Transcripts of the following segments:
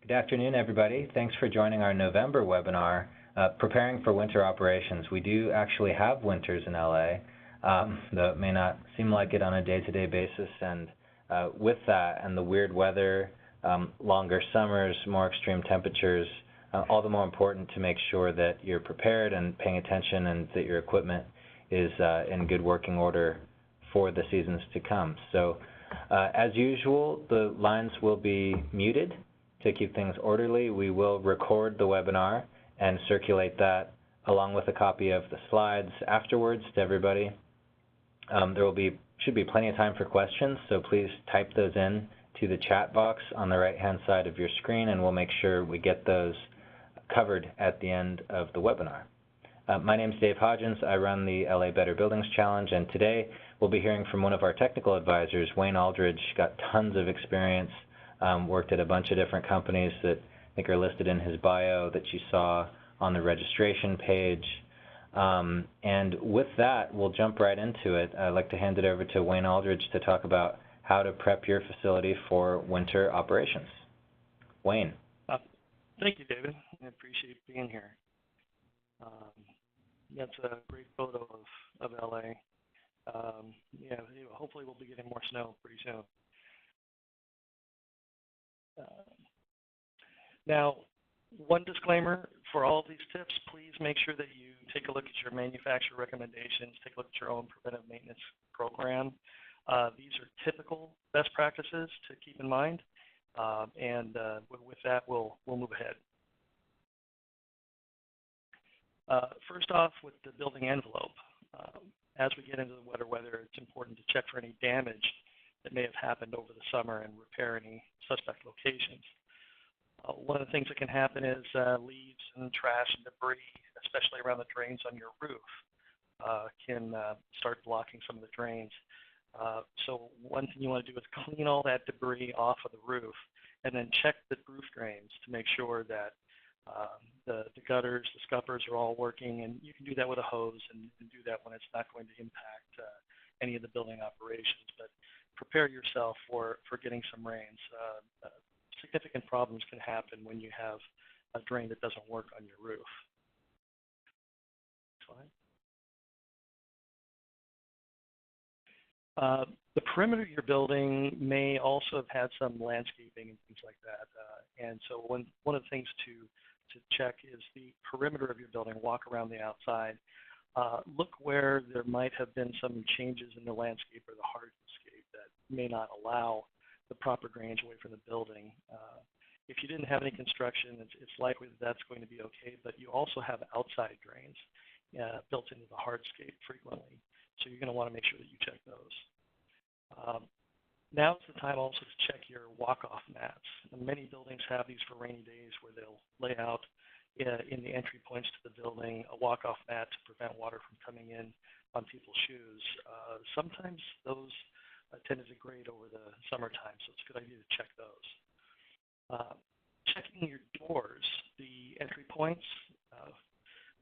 Good afternoon, everybody. Thanks for joining our November webinar, Preparing for Winter Operations. We do actually have winters in LA, though it may not seem like it on a day-to-day basis. And with that and the weird weather, longer summers, more extreme temperatures, all the more important to make sure that you're prepared and paying attention and that your equipment is in good working order for the seasons to come. So as usual, the lines will be muted to keep things orderly. We will record the webinar and circulate that along with a copy of the slides afterwards to everybody. There should be plenty of time for questions, so please type those in to the chat box on the right-hand side of your screen, and we'll make sure we get those covered at the end of the webinar. My name is Dave Hodgins. I run the LA Better Buildings Challenge, and today we'll be hearing from one of our technical advisors, Wayne Aldridge. Got tons of experience, worked at a bunch of different companies that I think are listed in his bio that you saw on the registration page. And with that, we'll jump right into it. I'd like to hand it over to Wayne Aldridge to talk about how to prep your facility for winter operations. Wayne. Thank you, David. I appreciate being here. That's a great photo of LA. Yeah, hopefully we'll be getting more snow pretty soon. Now, one disclaimer for all of these tips, please make sure that you take a look at your manufacturer recommendations, take a look at your own preventive maintenance program. These are typical best practices to keep in mind, and with that, we'll move ahead. First off, with the building envelope, as we get into the wetter weather, it's important to check for any damage that may have happened over the summer and repair any suspect locations. One of the things that can happen is leaves and trash and debris, especially around the drains on your roof, can start blocking some of the drains. So one thing you want to do is clean all that debris off of the roof and then check the roof drains to make sure that the gutters, the scuppers are all working, and you can do that with a hose and do that when it's not going to impact any of the building operations. But prepare yourself for getting some rains. Significant problems can happen when you have a drain that doesn't work on your roof. The perimeter of your building may also have had some landscaping and things like that. And so one of the things to check is the perimeter of your building. Walk around the outside. Look where there might have been some changes in the landscape or the hardscape that may not allow the proper drainage away from the building. If you didn't have any construction, it's likely that that's going to be okay, but you also have outside drains built into the hardscape frequently. So you're going to want to make sure that you check those. Now's the time also to check your walk-off mats. And many buildings have these for rainy days where they'll lay out in the entry points to the building a walk-off mat to prevent water from coming in on people's shoes. Sometimes those tend to degrade over the summertime, so it's a good idea to check those. Checking your doors, the entry points.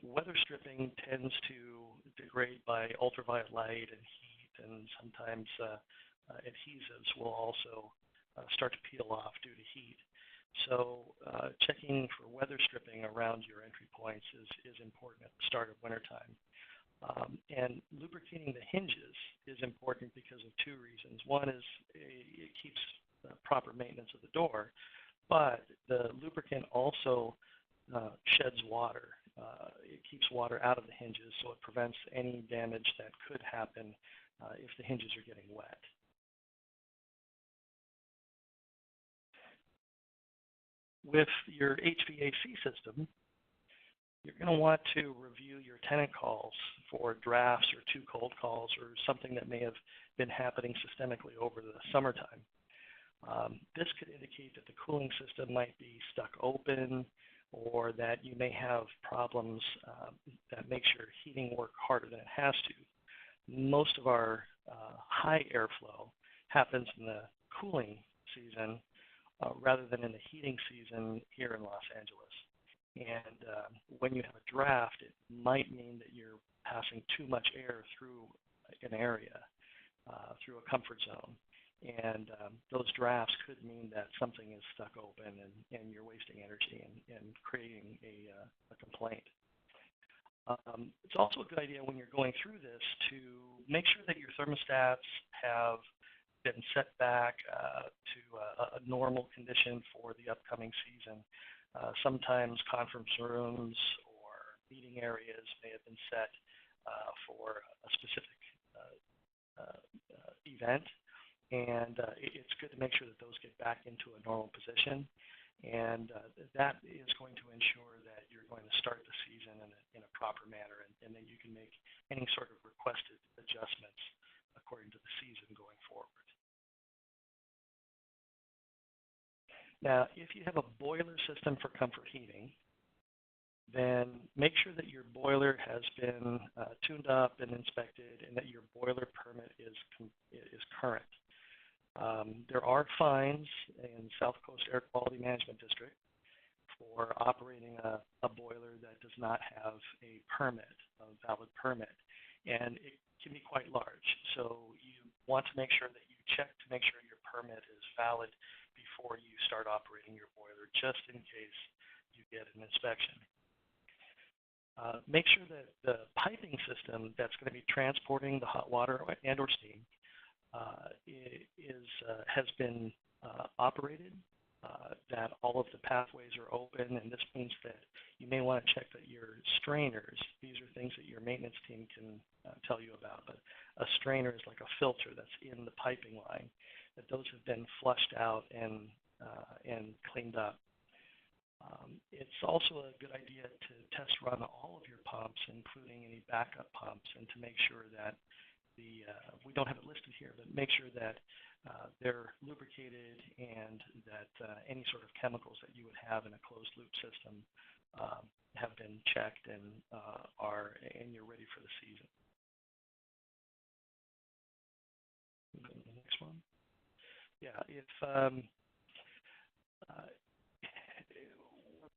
Weather stripping tends to degrade by ultraviolet light and heat, and sometimes adhesives will also start to peel off due to heat. So checking for weather stripping around your entry points is important at the start of wintertime. And lubricating the hinges is important because of two reasons. One is it keeps proper maintenance of the door, but the lubricant also sheds water. It keeps water out of the hinges, so it prevents any damage that could happen if the hinges are getting wet. With your HVAC system, you're going to want to review your tenant calls for drafts or too cold calls or something that may have been happening systemically over the summertime. This could indicate that the cooling system might be stuck open or that you may have problems that makes your heating work harder than it has to. Most of our high airflow happens in the cooling season rather than in the heating season here in Los Angeles. And when you have a draft, it might mean that you're passing too much air through an area, through a comfort zone. And those drafts could mean that something is stuck open and you're wasting energy and creating a complaint. It's also a good idea when you're going through this to make sure that your thermostats have been set back to a normal condition for the upcoming season. Sometimes conference rooms or meeting areas may have been set for a specific event, and it's good to make sure that those get back into a normal position. And that is going to ensure that you're going to start the season in a proper manner, and then you can make any sort of requested adjustments according to the season going forward. Now, if you have a boiler system for comfort heating, then make sure that your boiler has been tuned up and inspected and that your boiler permit is current. There are fines in South Coast Air Quality Management District for operating a boiler that does not have a permit, a valid permit, and it can be quite large. So you want to make sure that you check to make sure your permit is valid before you start operating your boiler, just in case you get an inspection. Make sure that the piping system that's going to be transporting the hot water and or steam has been operated, that all of the pathways are open, and this means that you may want to check that your strainers, these are things that your maintenance team can tell you about, but a strainer is like a filter that's in the piping line, that those have been flushed out and cleaned up. It's also a good idea to test run all of your pumps, including any backup pumps, and to make sure that we don't have it listed here, but make sure that they're lubricated and that any sort of chemicals that you would have in a closed loop system have been checked and you're ready for the season. The next one. Yeah,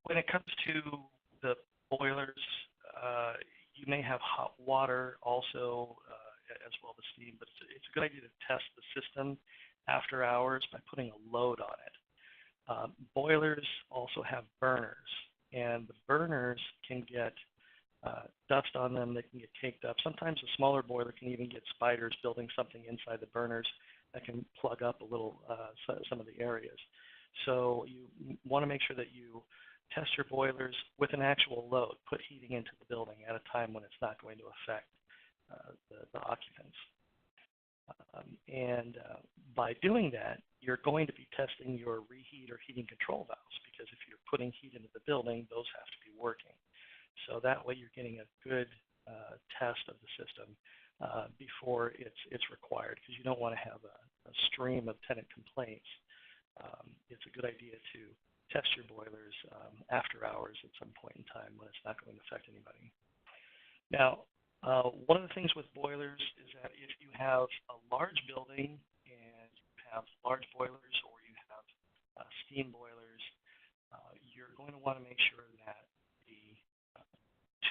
when it comes to the boilers, you may have hot water also as well as steam, but it's a good idea to test the system after hours by putting a load on it. Boilers also have burners, and the burners can get dust on them. They can get caked up. Sometimes a smaller boiler can even get spiders building something inside the burners that can plug up a little some of the areas. So you want to make sure that you test your boilers with an actual load, put heating into the building at a time when it's not going to affect the occupants. By doing that, you're going to be testing your reheat or heating control valves, because if you're putting heat into the building, those have to be working. So that way you're getting a good test of the system before it's required, because you don't want to have a stream of tenant complaints. It's a good idea to test your boilers after hours at some point in time when it's not going to affect anybody. Now, one of the things with boilers is that if you have a large building and you have large boilers, or you have steam boilers, you're going to want to make sure that the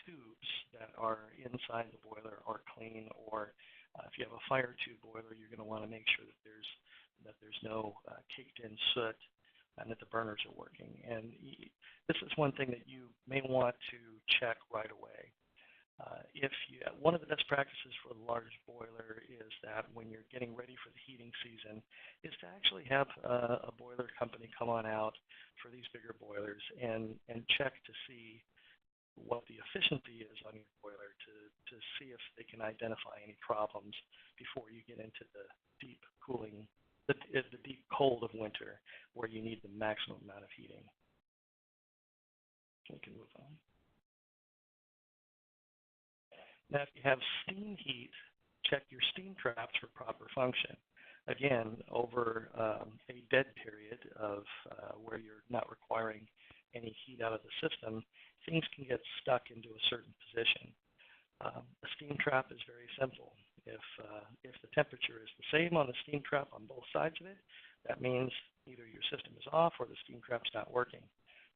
tubes that are inside the boiler are clean, or if you have a fire tube boiler, you're going to want to make sure that there's no caked in soot and that the burners are working. And this is one thing that you may want to check right away. One of the best practices for the large boiler is that when you're getting ready for the heating season, is to actually have a boiler company come on out for these bigger boilers and check to see what the efficiency is on your boiler, to see if they can identify any problems before you get into the deep cooling, the deep cold of winter, where you need the maximum amount of heating. We can move on. Now, if you have steam heat, check your steam traps for proper function. Again, over a dead period of where you're not requiring any heat out of the system, things can get stuck into a certain position. A steam trap is very simple. If the temperature is the same on the steam trap on both sides of it, that means either your system is off or the steam trap's not working.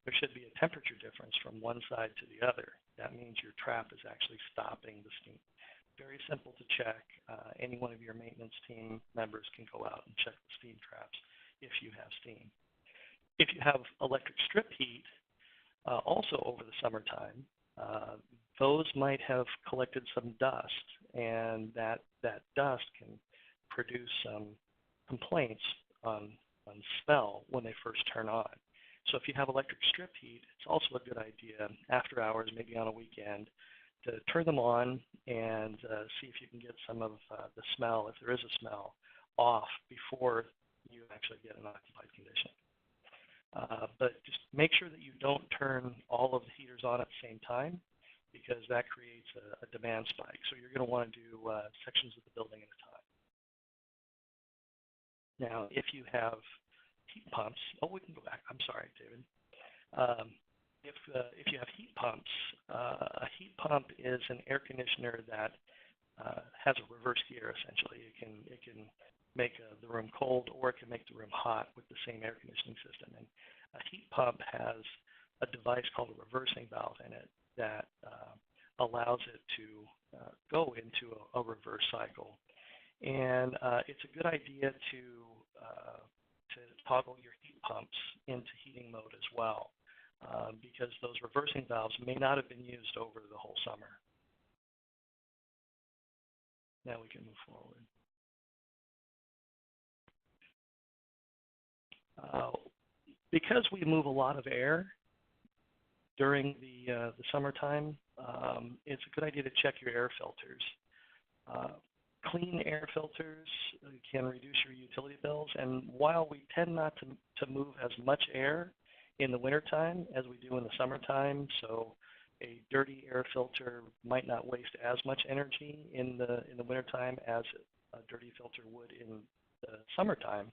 There should be a temperature difference from one side to the other. That means your trap is actually stopping the steam. very simple to check. Any one of your maintenance team members can go out and check the steam traps if you have steam. If you have electric strip heat, also over the summertime, those might have collected some dust, and that dust can produce some complaints on smell when they first turn on. So if you have electric strip heat, it's also a good idea after hours, maybe on a weekend, to turn them on and see if you can get some of the smell, if there is a smell, off before you actually get an occupied condition. But just make sure that you don't turn all of the heaters on at the same time, because that creates a demand spike. So you're going to want to do sections of the building at a time. Now, if you have heat pumps, we can go back. I'm sorry, David. If you have heat pumps, a heat pump is an air conditioner that has a reverse gear. Essentially, it can make the room cold, or it can make the room hot with the same air conditioning system. And a heat pump has a device called a reversing valve in it that allows it to go into a reverse cycle. And it's a good idea to toggle your heat pumps into heating mode as well, because those reversing valves may not have been used over the whole summer. Now we can move forward. Because we move a lot of air during the summertime, it's a good idea to check your air filters. Clean air filters can reduce your utility bills, and while we tend not to move as much air in the wintertime as we do in the summertime, so a dirty air filter might not waste as much energy in the wintertime as a dirty filter would in the summertime,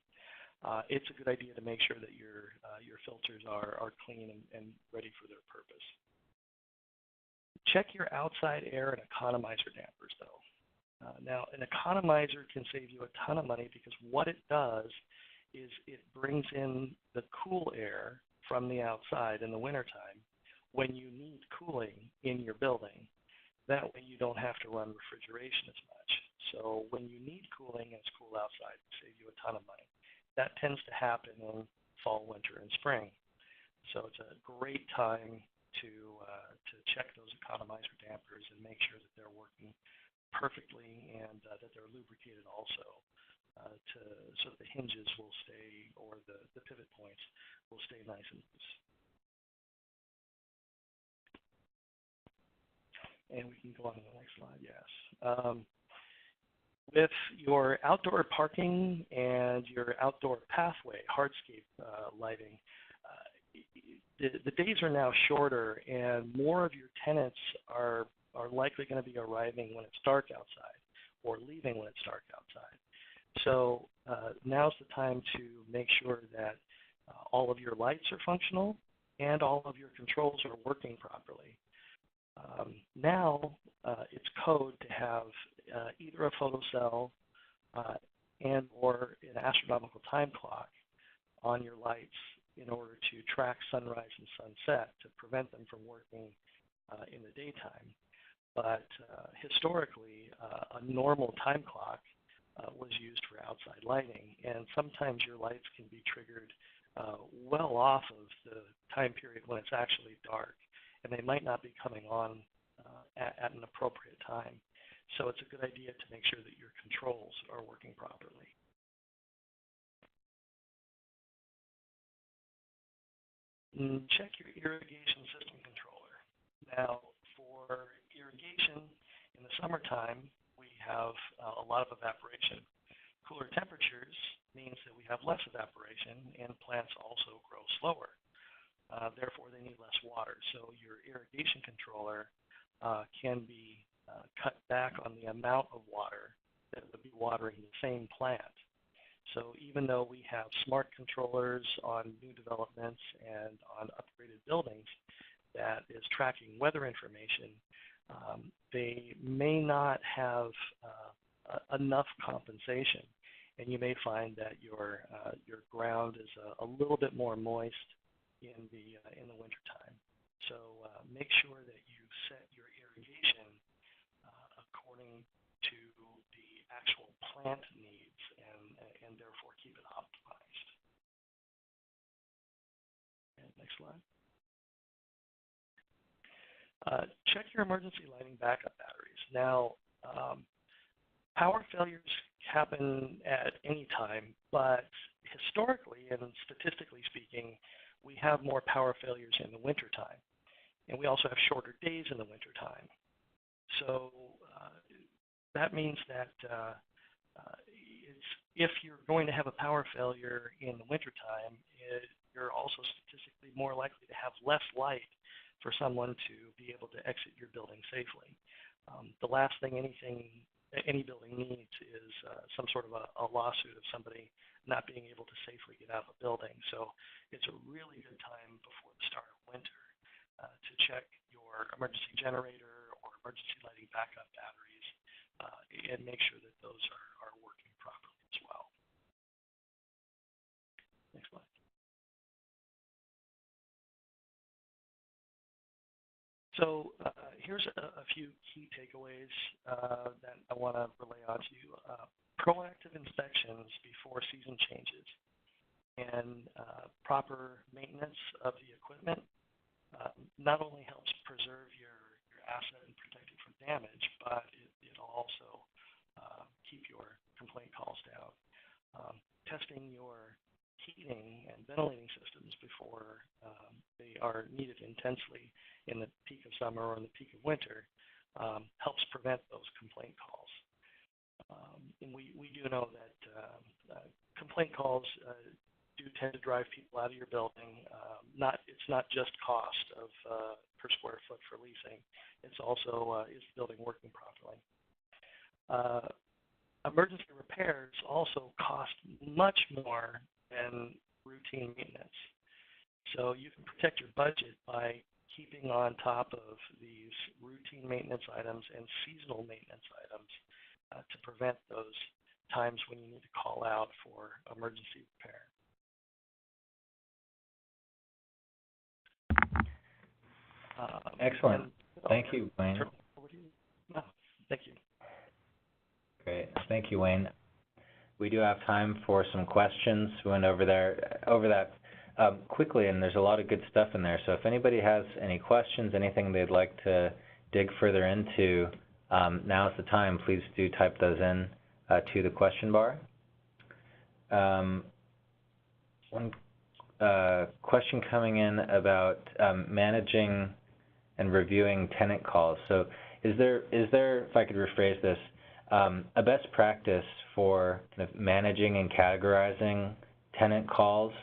it's a good idea to make sure that your filters are clean and ready for their purpose. Check your outside air and economizer dampers, though. Now, an economizer can save you a ton of money, because what it does is it brings in the cool air from the outside in the wintertime when you need cooling in your building. That way you don't have to run refrigeration as much. So when you need cooling and it's cool outside, it saves you a ton of money. That tends to happen in fall, winter, and spring. So it's a great time to check those economizer dampers and make sure that they're working perfectly and that they're lubricated also, so that the hinges will stay, or the pivot points will stay nice and loose. And we can go on to the next slide, yes. With your outdoor parking and your outdoor pathway, hardscape lighting, the days are now shorter, and more of your tenants are likely going to be arriving when it's dark outside, or leaving when it's dark outside. So now's the time to make sure that all of your lights are functional and all of your controls are working properly. Now it's code to have either a photocell and or an astronomical time clock on your lights in order to track sunrise and sunset to prevent them from working in the daytime. But historically, a normal time clock was used for outside lighting, and sometimes your lights can be triggered well off of the time period when it's actually dark, and they might not be coming on at an appropriate time. So it's a good idea to make sure that your controls are working properly. Check your irrigation system controller. Now, for irrigation in the summertime, we have a lot of evaporation. Cooler temperatures means that we have less evaporation, and plants also grow slower. Therefore, they need less water. So your irrigation controller can be cut back on the amount of water that would be watering the same plant. So even though we have smart controllers on new developments and on upgraded buildings that is tracking weather information, they may not have enough compensation, and you may find that your ground is a little bit more moist in the wintertime. So make sure that you set your irrigation according to the actual plant needs and therefore keep it optimized. And next slide. Check your emergency lighting backup batteries. Now, power failures happen at any time, but historically and statistically speaking, we have more power failures in the wintertime. And we also have shorter days in the wintertime. So that means that if you're going to have a power failure in the wintertime, you're also statistically more likely to have less light for someone to be able to exit your building safely. The last thing any building needs is some sort of a lawsuit of somebody not being able to safely get out of a building. So it's a really good time before the start of winter to check your emergency generator or emergency lighting backup batteries and make sure that those are working properly as well. Next slide. So here's a few key takeaways that I want to relay on to you. Proactive inspections before season changes and proper maintenance of the equipment not only helps preserve your asset and protect it from damage, but it'll also keep your complaint calls down. Testing your heating and ventilating systems before they are needed intensely in the peak of summer or in the peak of winter helps prevent those complaint calls. And we do know that complaint calls do tend to drive people out of your building. It's not just cost of per square foot for leasing. It's also is the building working properly. Emergency repairs also cost much more than routine maintenance. So you can protect your budget by keeping on top of these routine maintenance items and seasonal maintenance items to prevent those times when you need to call out for emergency repair. Excellent. Thank you, Wayne. No, thank you. Great. Thank you, Wayne. We do have time for some questions. We went over that quickly, and there's a lot of good stuff in there. So if anybody has any questions, anything they'd like to dig further into, now's the time. Please do type those in to the question bar. One question coming in about managing and reviewing tenant calls. So is there, if I could rephrase this, a best practice for kind of managing and categorizing tenant calls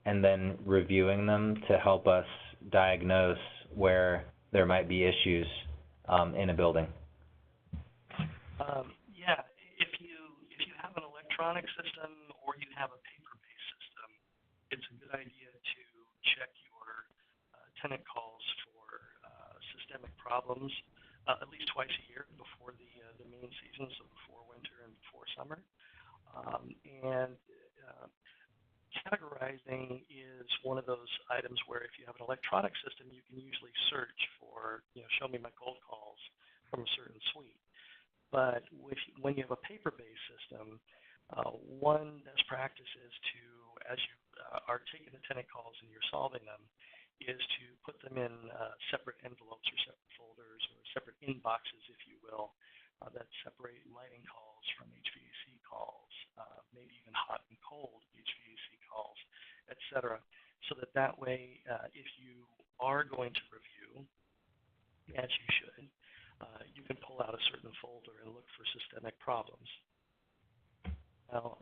and then reviewing them to help us diagnose where there might be issues in a building? Yeah, if you have an electronic system or you have a paper-based system, it's a good idea to check your tenant calls for systemic problems at least twice a year before the main season, so before winter and before summer. And categorizing is one of those items where if you have an electronic system, you can usually search for, show me my cold calls from a certain suite. But when you have a paper-based system, one best practice is to, as you are taking the tenant calls and you're solving them, is to put them in separate envelopes or separate folders or separate inboxes, if you will, that separate lighting calls from HVAC calls, maybe even hot and cold HVAC calls, et cetera, so that way, if you are going to review, as you should, you can pull out a certain folder and look for systemic problems. Now,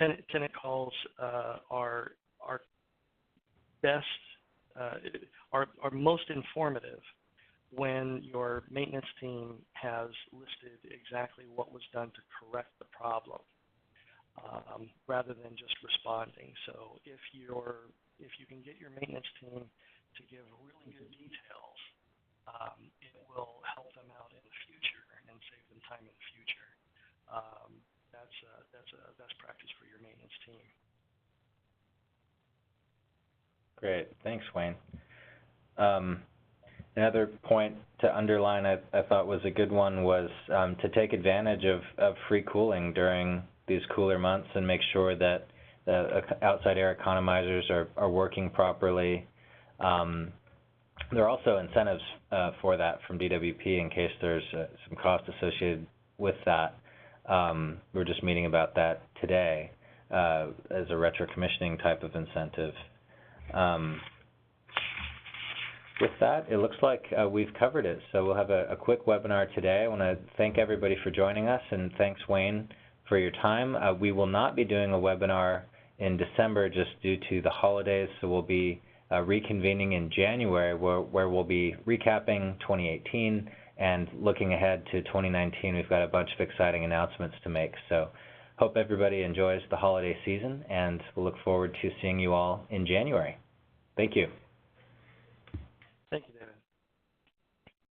tenant calls are best, are most informative when your maintenance team has listed exactly what was done to correct the problem, rather than just responding. So if you can get your maintenance team to give really good details, it will help them out in the future and save them time in the future. That's a best practice for your maintenance team. Great, thanks, Wayne. Another point to underline I thought was a good one was to take advantage of free cooling during these cooler months and make sure that the outside air economizers are working properly. There are also incentives for that from DWP in case there's some cost associated with that. We're just meeting about that today as a retro commissioning type of incentive. With that, it looks like we've covered it. So we'll have a quick webinar today. I want to thank everybody for joining us, and thanks, Wayne, for your time. We will not be doing a webinar in December just due to the holidays, so we'll be reconvening in January where we'll be recapping 2018 and looking ahead to 2019. We've got a bunch of exciting announcements to make. So hope everybody enjoys the holiday season, and we'll look forward to seeing you all in January. Thank you.